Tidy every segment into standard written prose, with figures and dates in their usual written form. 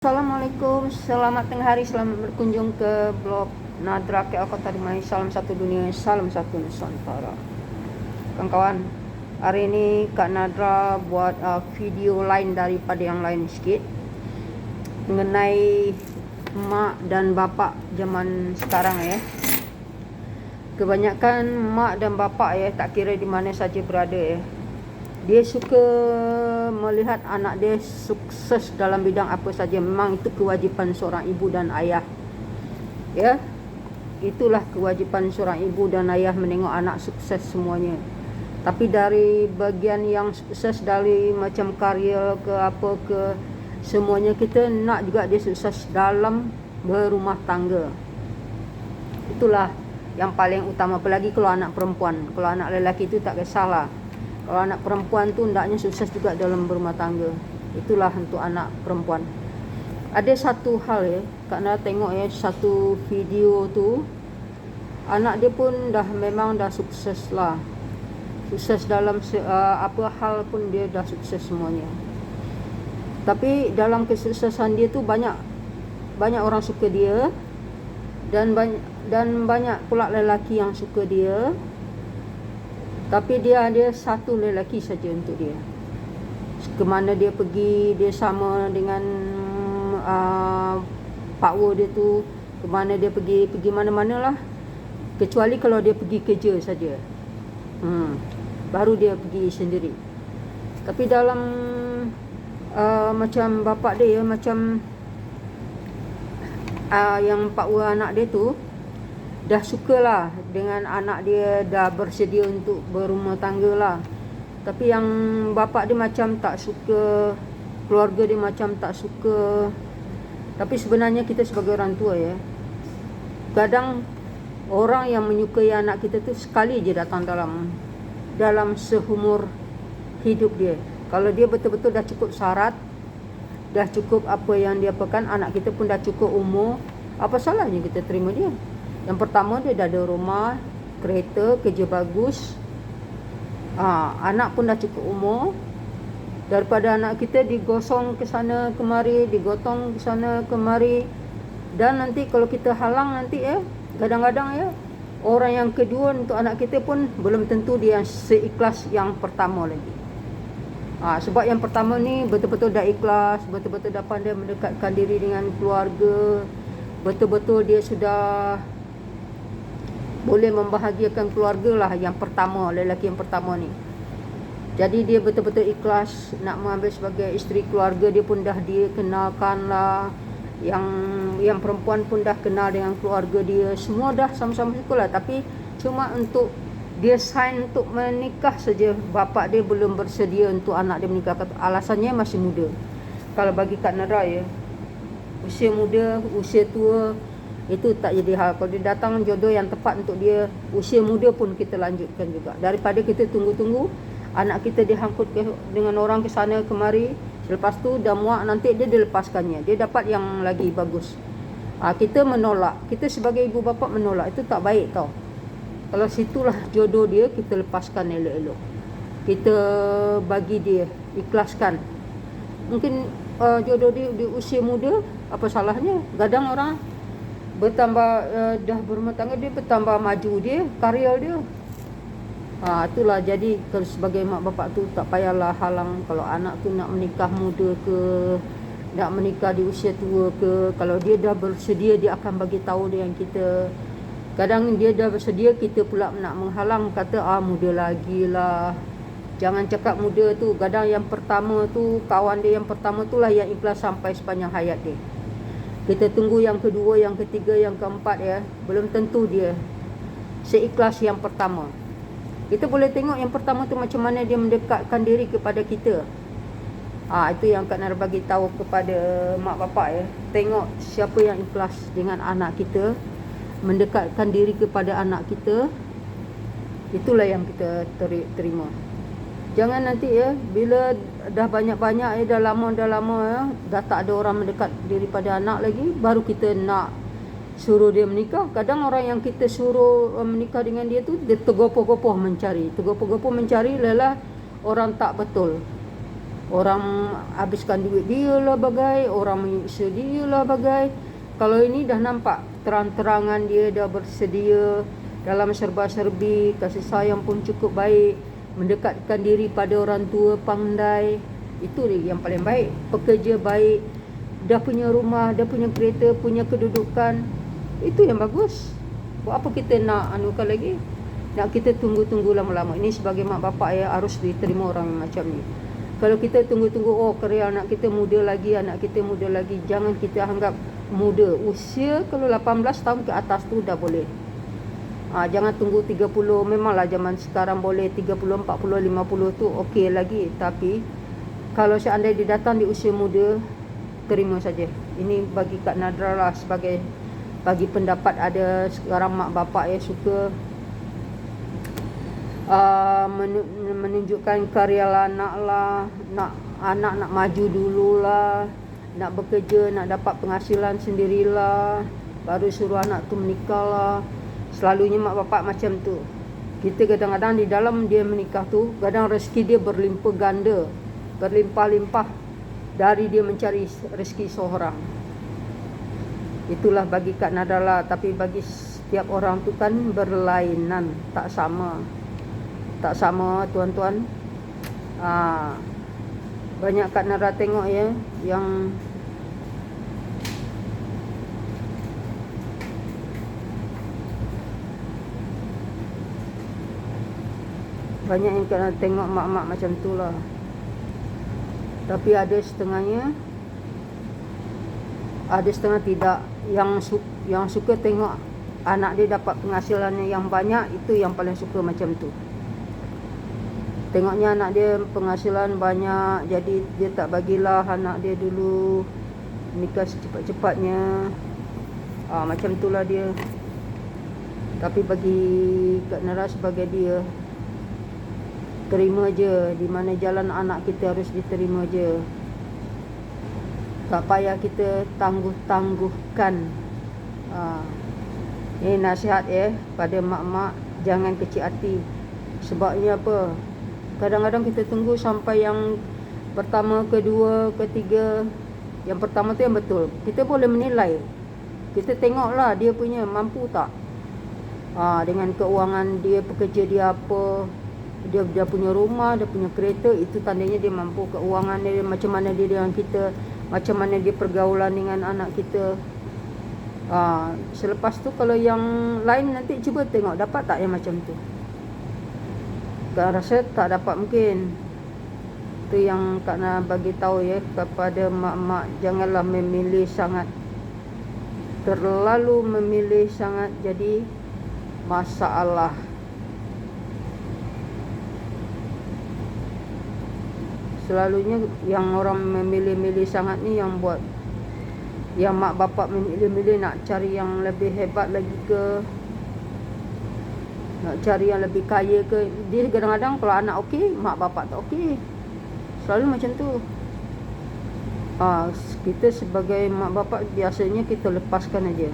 Assalamualaikum, selamat tengah hari, selamat berkunjung ke blog Nadra KL Kota Dumai. Salam satu dunia, salam satu Nusantara. Kawan-kawan, hari ini Kak Nadra buat video lain daripada yang lain sikit mengenai mak dan bapak zaman sekarang ya. Kebanyakan mak dan bapak ya, tak kira di mana saja berada ya, dia suka melihat anak dia sukses dalam bidang apa saja. Memang itu kewajipan seorang ibu dan ayah ya. Itulah kewajipan seorang ibu dan ayah, menengok anak sukses semuanya. Tapi dari bagian yang sukses, dari macam karya ke apa ke, semuanya kita nak juga dia sukses dalam berumah tangga. Itulah yang paling utama, apalagi kalau anak perempuan. Kalau anak lelaki itu tak kisahlah. Kalau anak perempuan tu hendaknya sukses juga dalam berumah tangga. Itulah untuk anak perempuan. Ada satu hal ya, Kak Nara tengok ya, satu video tu, anak dia pun memang dah sukses lah. Sukses dalam apa hal pun dia dah sukses semuanya. Tapi dalam kesuksesan dia tu banyak orang suka dia, dan banyak pula lelaki yang suka dia. Tapi dia ada satu lelaki saja untuk dia. Kemana dia pergi, dia sama dengan power dia tu. Kemana dia pergi mana-mana lah. Kecuali kalau dia pergi kerja saja, baru dia pergi sendiri. Tapi dalam macam bapak dia, macam yang power anak dia tu, dah sukalah dengan anak dia, dah bersedia untuk berumah tangga lah. Tapi yang bapak dia macam tak suka, keluarga dia macam tak suka. Tapi sebenarnya kita sebagai orang tua ya, kadang orang yang menyukai anak kita tu sekali je datang dalam seumur hidup dia. Kalau dia betul-betul dah cukup syarat, dah cukup apa yang dia apakan, anak kita pun dah cukup umur, apa salahnya kita terima dia? Yang pertama, dia dah ada rumah, kereta, kerja bagus. Anak pun dah cukup umur. Daripada anak kita digosong ke sana kemari, digotong ke sana kemari. Dan nanti kalau kita halang nanti kadang-kadang orang yang kedua untuk anak kita pun belum tentu dia yang seikhlas yang pertama lagi. Sebab yang pertama ni betul-betul dah ikhlas, betul-betul dah pandai mendekatkan diri dengan keluarga, betul-betul dia sudah boleh membahagiakan keluarga lah, yang pertama, lelaki yang pertama ni. Jadi dia betul-betul ikhlas nak mengambil sebagai isteri keluarga. Dia pun dah dia kenalkan lah, yang perempuan pun dah kenal dengan keluarga dia. Semua dah sama-sama suka lah. Tapi cuma untuk dia sign untuk menikah saja, bapak dia belum bersedia untuk anak dia menikah. Alasannya masih muda. Kalau bagi Kak Nara ya, usia muda, usia tua, itu tak jadi hal. Kalau dia datang jodoh yang tepat untuk dia, usia muda pun kita lanjutkan juga. Daripada kita tunggu-tunggu anak kita dihangkut dengan orang ke sana kemari, selepas tu dah muak, nanti dia dilepaskannya, dia dapat yang lagi bagus. Kita menolak, kita sebagai ibu bapa menolak, itu tak baik tau. Kalau situlah jodoh dia, kita lepaskan elok-elok, kita bagi dia, ikhlaskan. Mungkin jodoh dia di usia muda, apa salahnya? Kadang orang bertambah dah berumah tangga, dia bertambah maju dia, karya dia. Itulah, jadi kalau sebagai mak bapak tu tak payahlah halang. Kalau anak tu nak menikah muda ke, nak menikah di usia tua ke, kalau dia dah bersedia, dia akan bagi tahu dengan kita. Kadang dia dah bersedia, kita pula nak menghalang, kata muda lagi lah. Jangan cakap muda tu. Kadang yang pertama tu, kawan dia yang pertama tu lah yang ikhlas sampai sepanjang hayat dia. Kita tunggu yang kedua, yang ketiga, yang keempat ya, belum tentu dia seikhlas yang pertama. Kita boleh tengok yang pertama tu macam mana dia mendekatkan diri kepada kita. Itu yang Kak Nara bagi tahu kepada mak bapak ya. Tengok siapa yang ikhlas dengan anak kita, mendekatkan diri kepada anak kita. Itulah yang kita terima. Jangan nanti ya, bila dah banyak-banyak dah lama dah tak ada orang mendekat diri pada anak lagi, baru kita nak suruh dia menikah. Kadang orang yang kita suruh menikah dengan dia tu, dia tergopoh-gopoh mencari, lelah orang tak betul. Orang habiskan duit dia lah bagai, orang menyiksa dia lah bagai. Kalau ini dah nampak terang-terangan dia dah bersedia dalam serba-serbi, kasih sayang pun cukup baik, mendekatkan diri pada orang tua pandai. Itu dia yang paling baik. Pekerja baik, dah punya rumah, dah punya kereta, punya kedudukan. Itu yang bagus. Buat apa kita nak anukan lagi? Nak kita tunggu-tunggu lama-lama. Ini sebagai mak bapak ya, harus diterima orang yang macam ni. Kalau kita tunggu-tunggu, oh kerja anak kita muda lagi, jangan kita anggap muda. Usia kalau 18 tahun ke atas tu dah boleh. Jangan tunggu 30. Memanglah zaman sekarang boleh 30, 40, 50 tu okey lagi. Tapi kalau seandainya dia datang di usia muda, terima saja. Ini bagi Kak Nadra lah, sebagai bagi pendapat. Ada sekarang mak bapak suka menunjukkan karya anak lah, anak nak maju dululah, nak bekerja, nak dapat penghasilan sendirilah, baru suruh anak tu menikah lah. Selalunya mak bapak macam tu. Kita kadang-kadang di dalam dia menikah tu, kadang rezeki dia berlimpah ganda, berlimpah-limpah dari dia mencari rezeki seorang. Itulah bagi Kak Nadala. Tapi bagi setiap orang tu kan berlainan, tak sama tuan-tuan. Banyak Kak Nara tengok ya, yang banyak yang Kak Nara tengok mak-mak macam tu lah. Tapi ada setengahnya, ada setengah tidak. Yang suka tengok anak dia dapat penghasilannya yang banyak, itu yang paling suka macam tu. Tengoknya anak dia penghasilan banyak, jadi dia tak bagilah anak dia dulu nikah secepat-cepatnya. Macam itulah dia. Tapi bagi Kak Nara sebagai dia, terima je. Di mana jalan anak kita harus diterima je. Tak payah kita tangguh-tangguhkan. Ini nasihat pada mak-mak, jangan kecil hati. Sebabnya apa? Kadang-kadang kita tunggu sampai yang pertama, kedua, ketiga. Yang pertama tu yang betul. Kita boleh menilai. Kita tengoklah dia punya mampu tak. Dengan keuangan dia, pekerja dia apa, dia punya rumah, dia punya kereta, itu tandanya dia mampu. Keuangan dia, macam mana dia dengan kita, macam mana dia pergaulan dengan anak kita. Selepas tu kalau yang lain nanti cuba tengok dapat tak yang macam tu. Kak rasa tak dapat mungkin. Tu yang Kak nak bagi tahu kepada mak-mak, janganlah memilih sangat. Terlalu memilih sangat jadi masalah. Selalunya yang orang memilih-milih sangat ni yang buat, yang mak bapak memilih-milih nak cari yang lebih hebat lagi ke, nak cari yang lebih kaya ke. Dia kadang-kadang kalau anak okey, mak bapak tak okey. Selalu macam tu. Kita sebagai mak bapak biasanya kita lepaskan aja.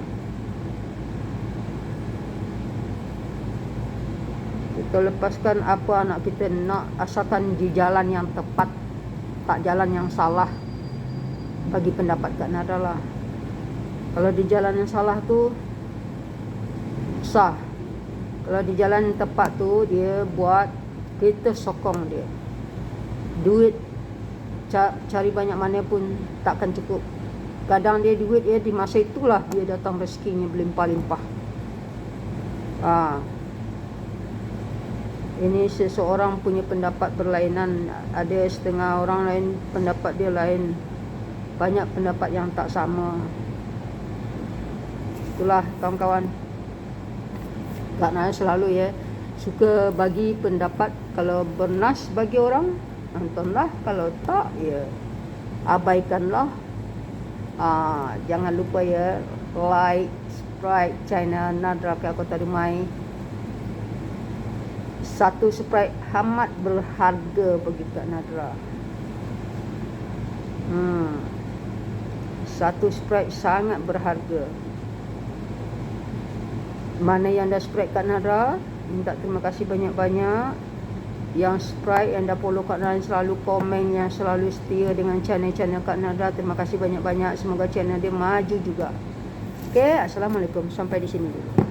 Kita lepaskan apa anak kita nak, asalkan di jalan yang tepat, tak jalan yang salah. Bagi pendapat Kak Nara lah. Kalau di jalan yang salah tu sah. Kalau di jalan yang tepat tu dia buat, kita sokong dia. Duit cari banyak mana pun takkan cukup. Kadang dia duit di masa itulah dia datang rezekinya berlimpah-limpah. Ini seseorang punya pendapat berlainan. Ada setengah orang lain pendapat dia lain. Banyak pendapat yang tak sama. Itulah kawan-kawan. Kak Nara selalu suka bagi pendapat. Kalau bernas bagi orang, nontonlah. Kalau tak, abaikanlah. Jangan lupa like, subscribe channel Nadra ke Kota Dumai. Satu Sprite amat berharga bagi Kak Nadra. Satu Sprite sangat berharga. Mana yang dah Sprite Kak Nadra, minta terima kasih banyak-banyak. yang subscribe, yang dah follow Kak Nada, selalu komen, yang selalu setia dengan channel-channel Kak Nada. Terima kasih banyak-banyak. Semoga channel dia maju juga. Okay, Assalamualaikum. Sampai di sini dulu.